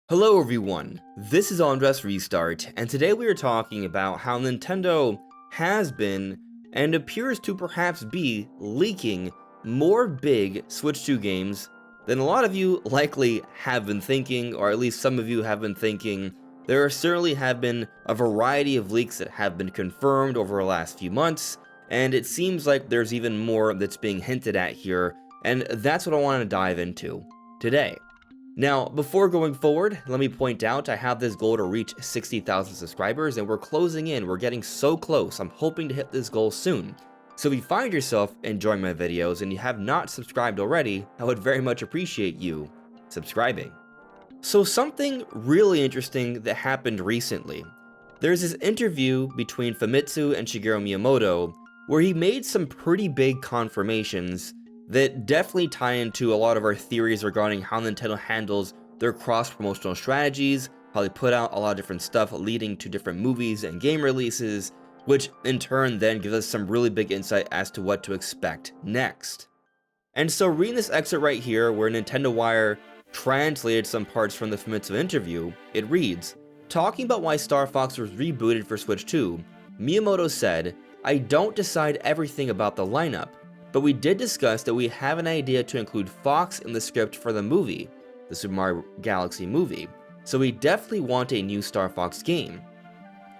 Hello everyone, this is AndresRestart, and today we are talking about how Nintendo has been, and appears to perhaps be, leaking more big Switch 2 games than a lot of you likely have been thinking, or at least some of you have been thinking. There certainly have been a variety of leaks that have been confirmed over the last few months, and it seems like there's even more that's being hinted at here, and that's what I want to dive into today. Now, before going forward, let me point out I have this goal to reach 60,000 subscribers, and we're closing in. We're getting so close. I'm hoping to hit this goal soon. So if you find yourself enjoying my videos and you have not subscribed already, I would very much appreciate you subscribing. So something really interesting that happened recently. There's this interview between Famitsu and Shigeru Miyamoto where he made some pretty big confirmations that definitely tie into a lot of our theories regarding how Nintendo handles their cross-promotional strategies, how they put out a lot of different stuff leading to different movies and game releases, which in turn then gives us some really big insight as to what to expect next. And so reading this excerpt right here, where Nintendo Wire translated some parts from the Famitsu interview, it reads, "Talking about why Star Fox was rebooted for Switch 2, Miyamoto said, 'I don't decide everything about the lineup, but we did discuss that we have an idea to include Fox in the script for the movie, the Super Mario Galaxy movie, so we definitely want a new Star Fox game.'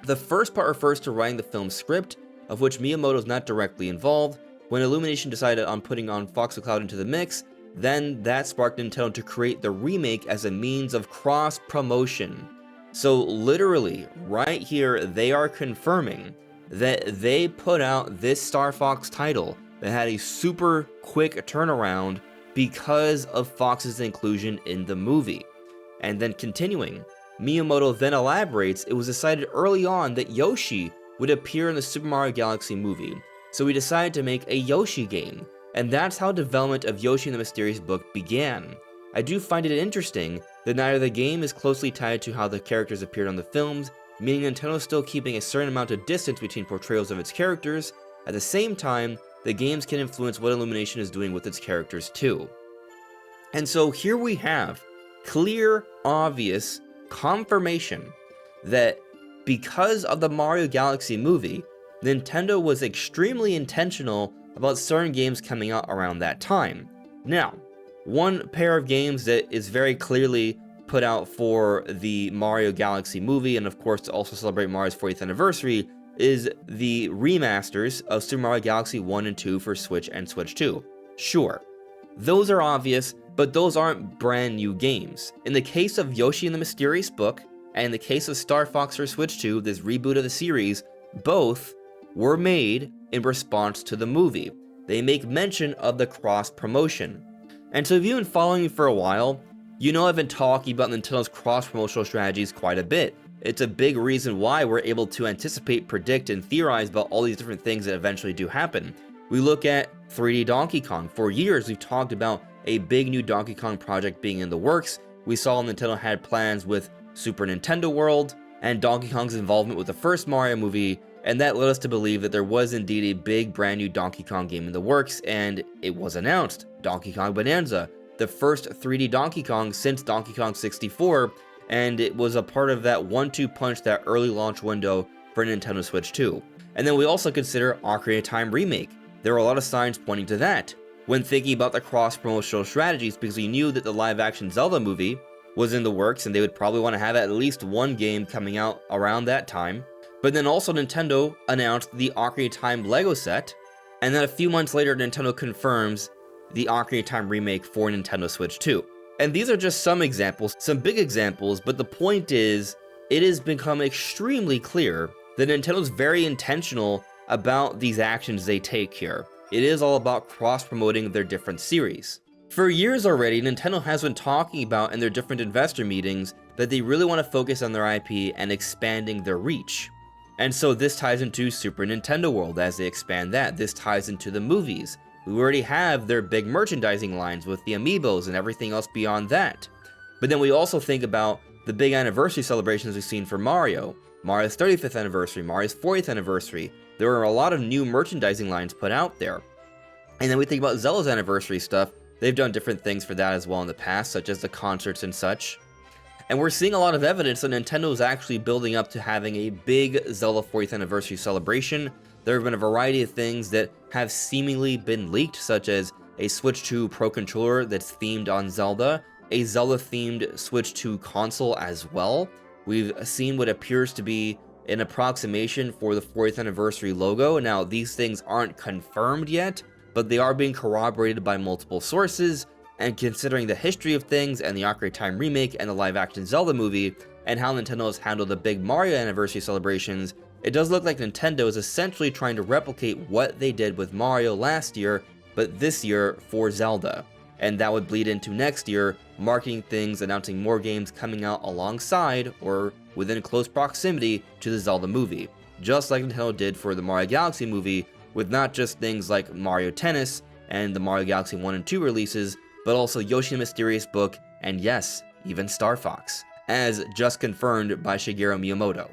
The first part refers to writing the film's script, of which Miyamoto is not directly involved. When Illumination decided on putting on Fox Cloud into the mix, then that sparked Nintendo to create the remake as a means of cross-promotion." So literally, right here, they are confirming that they put out this Star Fox title that had a super quick turnaround because of Fox's inclusion in the movie. And then continuing, Miyamoto then elaborates, "It was decided early on that Yoshi would appear in the Super Mario Galaxy movie, so we decided to make a Yoshi game, and that's how development of Yoshi and the Mysterious Book began. I do find it interesting that neither the game is closely tied to how the characters appeared on the films, meaning Nintendo is still keeping a certain amount of distance between portrayals of its characters. At the same time, the games can influence what Illumination is doing with its characters too." And so here we have clear, obvious confirmation that because of the Mario Galaxy movie, Nintendo was extremely intentional about certain games coming out around that time. Now, one pair of games that is very clearly put out for the Mario Galaxy movie, and of course to also celebrate Mario's 40th anniversary, is the remasters of Super Mario Galaxy 1 and 2 for Switch and Switch 2. Sure, those are obvious, but those aren't brand new games. In the case of Yoshi and the Mysterious Book, and in the case of Star Fox for Switch 2, this reboot of the series, both were made in response to the movie. They make mention of the cross-promotion. And so if you've been following me for a while, you know I've been talking about Nintendo's cross-promotional strategies quite a bit. It's a big reason why we're able to anticipate, predict, and theorize about all these different things that eventually do happen. We look at 3D Donkey Kong. For years, we've talked about a big new Donkey Kong project being in the works. We saw Nintendo had plans with Super Nintendo World and Donkey Kong's involvement with the first Mario movie, and that led us to believe that there was indeed a big brand new Donkey Kong game in the works, and it was announced, Donkey Kong Bananza, the first 3D Donkey Kong since Donkey Kong 64, and it was a part of that 1-2 punch, that early launch window for Nintendo Switch 2. And then we also consider Ocarina of Time Remake. There are a lot of signs pointing to that when thinking about the cross-promotional strategies, because we knew that the live-action Zelda movie was in the works, and they would probably want to have at least one game coming out around that time. But then also Nintendo announced the Ocarina of Time Lego set, and then a few months later Nintendo confirms the Ocarina of Time Remake for Nintendo Switch 2. And these are just some examples, some big examples, but the point is, it has become extremely clear that Nintendo's very intentional about these actions they take here. It is all about cross-promoting their different series. For years already, Nintendo has been talking about in their different investor meetings that they really want to focus on their IP and expanding their reach. And so this ties into Super Nintendo World as they expand that. This ties into the movies. We already have their big merchandising lines with the amiibos and everything else beyond that. But then we also think about the big anniversary celebrations we've seen for Mario. Mario's 35th anniversary, Mario's 40th anniversary. There are a lot of new merchandising lines put out there. And then we think about Zelda's anniversary stuff. They've done different things for that as well in the past, such as the concerts and such. And we're seeing a lot of evidence that Nintendo is actually building up to having a big Zelda 40th anniversary celebration. There have been a variety of things that have seemingly been leaked, such as a Switch 2 Pro Controller that's themed on Zelda, a Zelda-themed Switch 2 console as well. We've seen what appears to be an approximation for the 40th anniversary logo. Now, these things aren't confirmed yet, but they are being corroborated by multiple sources, and considering the history of things and the Ocarina of Time remake and the live-action Zelda movie, and how Nintendo has handled the big Mario anniversary celebrations, it does look like Nintendo is essentially trying to replicate what they did with Mario last year, but this year for Zelda. And that would bleed into next year, marketing things, announcing more games coming out alongside or within close proximity to the Zelda movie, just like Nintendo did for the Mario Galaxy movie, with not just things like Mario Tennis and the Mario Galaxy 1 and 2 releases, but also Yoshi the Mysterious Book, and yes, even Star Fox, as just confirmed by Shigeru Miyamoto.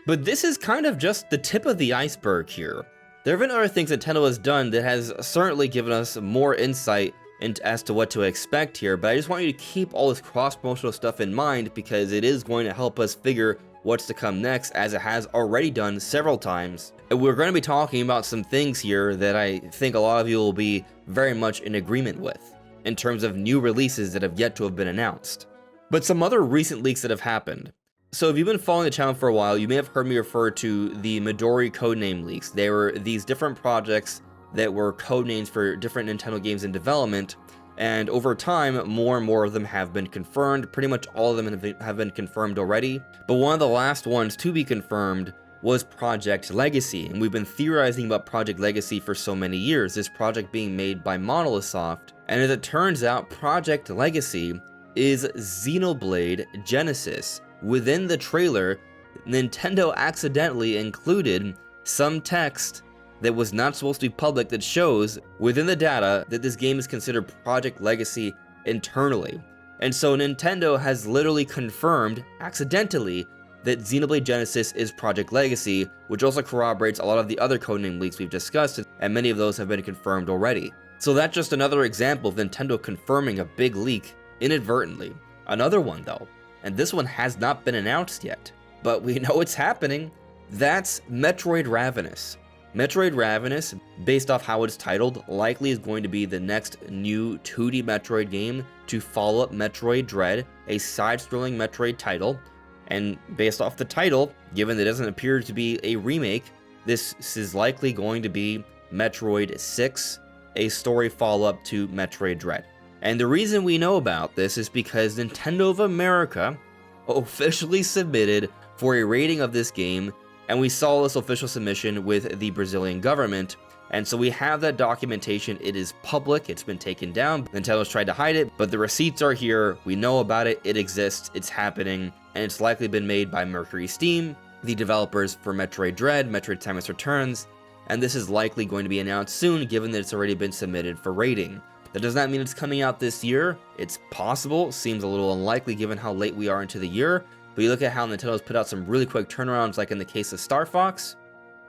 But this is kind of just the tip of the iceberg here. There have been other things Nintendo has done that has certainly given us more insight as to what to expect here, but I just want you to keep all this cross-promotional stuff in mind because it is going to help us figure what's to come next, as it has already done several times. And we're going to be talking about some things here that I think a lot of you will be very much in agreement with, in terms of new releases that have yet to have been announced. But some other recent leaks that have happened. So if you've been following the channel for a while, you may have heard me refer to the Midori codename leaks. They were these different projects that were codenames for different Nintendo games in development, and over time, more and more of them have been confirmed. Pretty much all of them have been confirmed already, but one of the last ones to be confirmed was Project Legacy, and we've been theorizing about Project Legacy for so many years, this project being made by Monolith Soft, and as it turns out, Project Legacy is Xenoblade Genesis. Within the trailer, Nintendo accidentally included some text that was not supposed to be public that shows within the data that this game is considered Project Legacy internally. And so Nintendo has literally confirmed, accidentally, that Xenoblade Genesis is Project Legacy, which also corroborates a lot of the other codename leaks we've discussed, and many of those have been confirmed already. So that's just another example of Nintendo confirming a big leak inadvertently. Another one though, and this one has not been announced yet, but we know it's happening, that's Metroid Ravenous. Metroid Ravenous, based off how it's titled, likely is going to be the next new 2D Metroid game to follow up Metroid Dread, a side-scrolling Metroid title. And based off the title, given that it doesn't appear to be a remake, this is likely going to be Metroid 6, a story follow-up to Metroid Dread. And the reason we know about this is because Nintendo of America officially submitted for a rating of this game, and we saw this official submission with the Brazilian government, and so we have that documentation. It is public, it's been taken down. Nintendo's tried to hide it, but the receipts are here, we know about it, it exists, it's happening, and it's likely been made by Mercury Steam, the developers for Metroid Dread, Metroid Samus Returns, and this is likely going to be announced soon given that it's already been submitted for rating. That does not mean it's coming out this year. It's possible, seems a little unlikely given how late we are into the year, but you look at how Nintendo's put out some really quick turnarounds like in the case of Star Fox,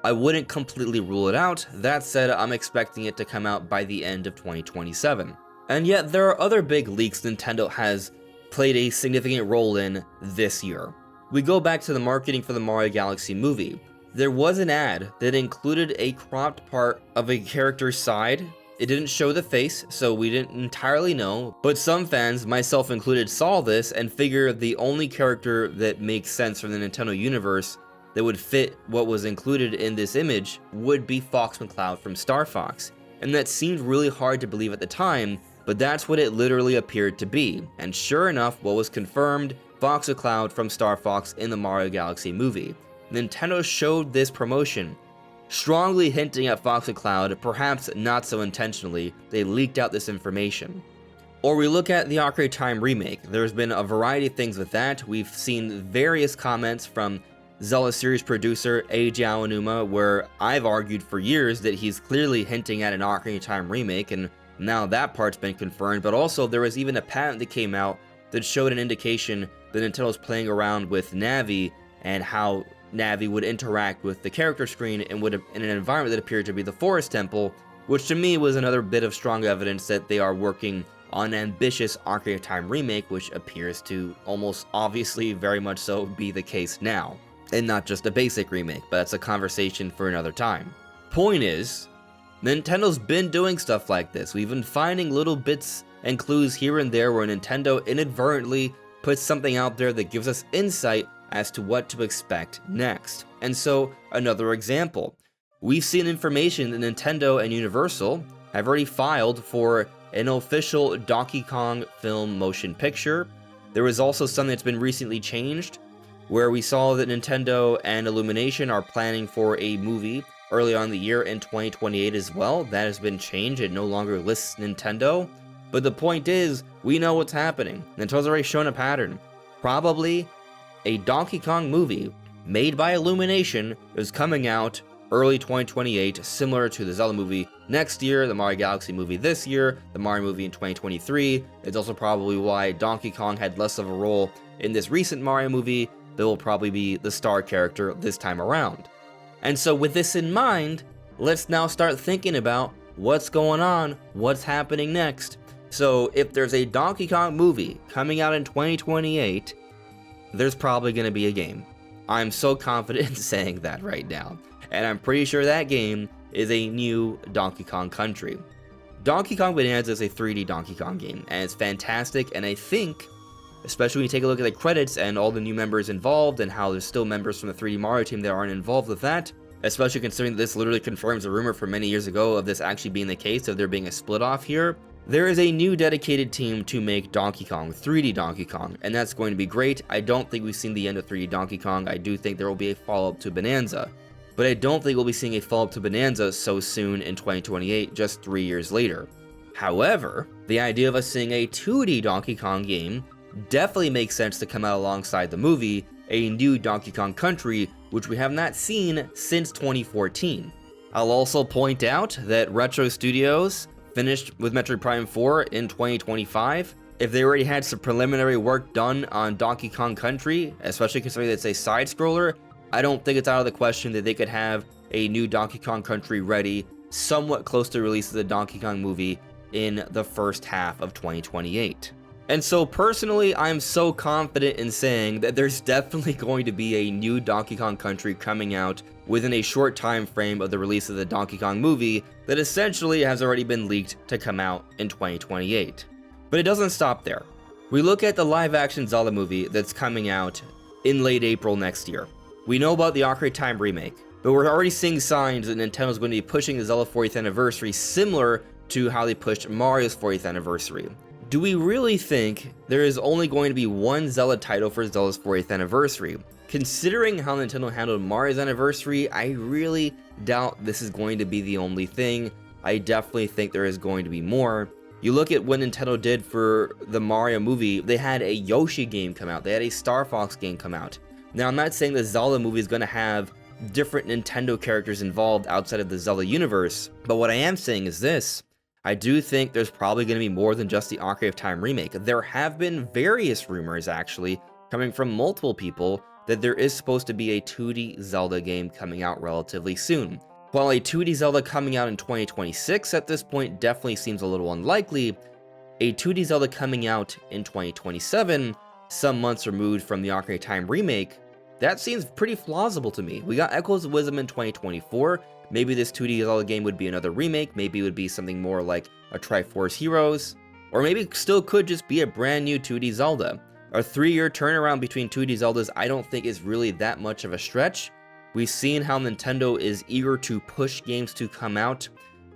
I wouldn't completely rule it out. That said, I'm expecting it to come out by the end of 2027. And yet there are other big leaks Nintendo has played a significant role in this year. We go back to the marketing for the Mario Galaxy movie. There was an ad that included a cropped part of a character's side. It didn't show the face, so we didn't entirely know, but some fans, myself included, saw this and figured the only character that makes sense from the Nintendo universe that would fit what was included in this image would be Fox McCloud from Star Fox. And that seemed really hard to believe at the time, but that's what it literally appeared to be. And sure enough, what was confirmed, Fox McCloud from Star Fox in the Mario Galaxy movie. Nintendo showed this promotion, strongly hinting at Fox McCloud, perhaps not so intentionally. They leaked out this information. Or we look at the Ocarina of Time remake. There's been a variety of things with that. We've seen various comments from Zelda series producer Eiji Aonuma, where I've argued for years that he's clearly hinting at an Ocarina of Time remake, and now that part's been confirmed. But also there was even a patent that came out that showed an indication that Nintendo's playing around with Navi and how Navi would interact with the character screen and would in an environment that appeared to be the Forest Temple, which to me was another bit of strong evidence that they are working unambitious Ocarina of Time remake, which appears to almost obviously very much so be the case now. And not just a basic remake, but that's a conversation for another time. Point is, Nintendo's been doing stuff like this. We've been finding little bits and clues here and there where Nintendo inadvertently puts something out there that gives us insight as to what to expect next. And so, another example. We've seen information that Nintendo and Universal have already filed for an official Donkey Kong film motion picture. There was also something that's been recently changed, where we saw that Nintendo and Illumination are planning for a movie early on in the year in 2028 as well. That has been changed. It no longer lists Nintendo. But the point is, we know what's happening. Nintendo's already shown a pattern. Probably a Donkey Kong movie made by Illumination is coming out early 2028, similar to the Zelda movie next year, the Mario Galaxy movie this year, the Mario movie in 2023. It's also probably why Donkey Kong had less of a role in this recent Mario movie. That will probably be the star character this time around. And so with this in mind, let's now start thinking about what's going on, what's happening next. So if there's a Donkey Kong movie coming out in 2028, there's probably going to be a game. I'm so confident in saying that right now. And I'm pretty sure that game is a new Donkey Kong Country. Donkey Kong Bananza is a 3D Donkey Kong game, and it's fantastic, and I think, especially when you take a look at the credits and all the new members involved and how there's still members from the 3D Mario team that aren't involved with that, especially considering this literally confirms a rumor from many years ago of this actually being the case, of there being a split off here. There is a new dedicated team to make Donkey Kong, 3D Donkey Kong, and that's going to be great. I don't think we've seen the end of 3D Donkey Kong. I do think there will be a follow-up to Bonanza, but I don't think we'll be seeing a follow-up to Bonanza so soon in 2028, just 3 years later. However, the idea of us seeing a 2D Donkey Kong game definitely makes sense to come out alongside the movie, a new Donkey Kong Country, which we have not seen since 2014. I'll also point out that Retro Studios finished with Metroid Prime 4 in 2025. If they already had some preliminary work done on Donkey Kong Country, especially considering that it's a side-scroller, I don't think it's out of the question that they could have a new Donkey Kong Country ready somewhat close to the release of the Donkey Kong movie in the first half of 2028. And so personally, I'm so confident in saying that there's definitely going to be a new Donkey Kong Country coming out within a short time frame of the release of the Donkey Kong movie that essentially has already been leaked to come out in 2028. But it doesn't stop there. We look at the live-action Zelda movie that's coming out in late April next year. We know about the Ocarina of Time remake, but we're already seeing signs that Nintendo's going to be pushing the Zelda 40th anniversary similar to how they pushed Mario's 40th anniversary. Do we really think there is only going to be one Zelda title for Zelda's 40th anniversary? Considering how Nintendo handled Mario's anniversary, I really doubt this is going to be the only thing. I definitely think there is going to be more. You look at what Nintendo did for the Mario movie, they had a Yoshi game come out, they had a Star Fox game come out. Now, I'm not saying the Zelda movie is going to have different Nintendo characters involved outside of the Zelda universe, but what I am saying is this. I do think there's probably going to be more than just the Ocarina of Time remake. There have been various rumors, actually, coming from multiple people that there is supposed to be a 2D Zelda game coming out relatively soon. While a 2D Zelda coming out in 2026 at this point definitely seems a little unlikely, a 2D Zelda coming out in 2027, some months removed from the Ocarina of Time remake, that seems pretty plausible to me. We got Echoes of Wisdom in 2024, maybe this 2D Zelda game would be another remake, maybe it would be something more like a Triforce Heroes, or maybe it still could just be a brand new 2D Zelda. A 3-year turnaround between 2D Zeldas I don't think is really that much of a stretch. We've seen how Nintendo is eager to push games to come out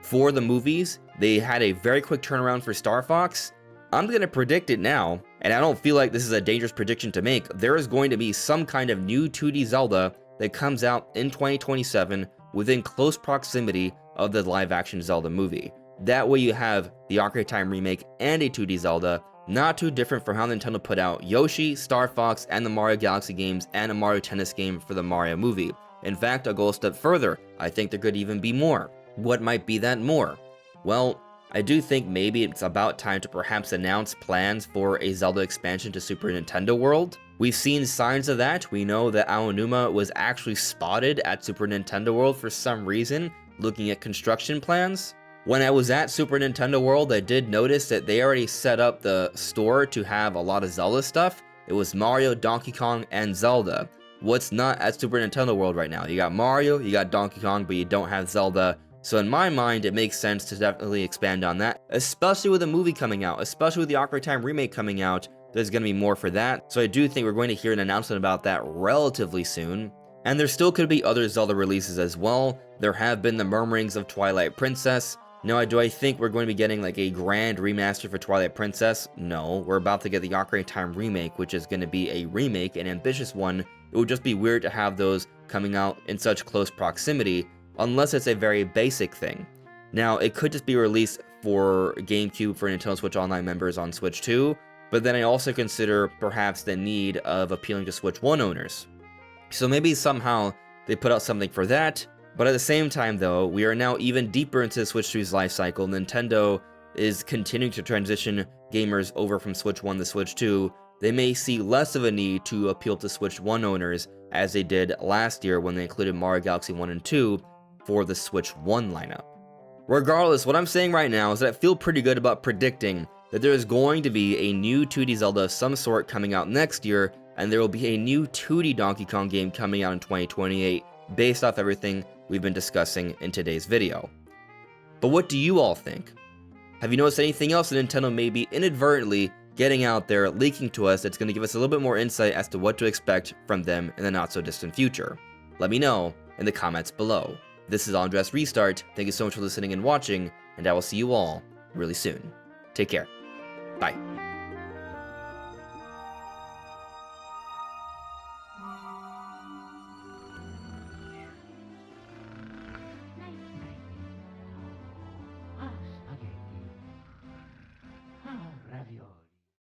for the movies. They had a very quick turnaround for Star Fox. I'm going to predict it now, and I don't feel like this is a dangerous prediction to make. There is going to be some kind of new 2D Zelda that comes out in 2027 within close proximity of the live-action Zelda movie. That way you have the Ocarina of Time remake and a 2D Zelda, not too different from how Nintendo put out Yoshi, Star Fox, and the Mario Galaxy games, and a Mario Tennis game for the Mario movie. In fact, I'll go a step further. I think there could even be more. What might be that more? Well, I do think maybe it's about time to perhaps announce plans for a Zelda expansion to Super Nintendo World. We've seen signs of that. We know that Aonuma was actually spotted at Super Nintendo World for some reason, looking at construction plans. When I was at Super Nintendo World, I did notice that they already set up the store to have a lot of Zelda stuff. It was Mario, Donkey Kong, and Zelda. What's not at Super Nintendo World right now? You got Mario, you got Donkey Kong, but you don't have Zelda. So in my mind, it makes sense to definitely expand on that, especially with a movie coming out, especially with the Ocarina of Time remake coming out. There's going to be more for that. So I do think we're going to hear an announcement about that relatively soon. And there still could be other Zelda releases as well. There have been the murmurings of Twilight Princess. Now, do I think we're going to be getting like a grand remaster for Twilight Princess? No, we're about to get the Ocarina of Time remake, which is going to be a remake, an ambitious one. It would just be weird to have those coming out in such close proximity, unless it's a very basic thing. Now, it could just be released for GameCube for Nintendo Switch Online members on Switch 2, but then I also consider perhaps the need of appealing to Switch 1 owners. So maybe somehow they put out something for that, but at the same time though, we are now even deeper into the Switch 2's life cycle. Nintendo is continuing to transition gamers over from Switch 1 to Switch 2. They may see less of a need to appeal to Switch 1 owners as they did last year when they included Mario Galaxy 1 and 2 for the Switch 1 lineup. Regardless, what I'm saying right now is that I feel pretty good about predicting that there is going to be a new 2D Zelda of some sort coming out next year, and there will be a new 2D Donkey Kong game coming out in 2028 based off everything we've been discussing in today's video. But what do you all think? Have you noticed anything else that Nintendo may be inadvertently getting out there, leaking to us, that's going to give us a little bit more insight as to what to expect from them in the not so distant future? Let me know in the comments below. This is AndresRestart. Thank you so much for listening and watching, and I will see you all really soon. Take care. Bye.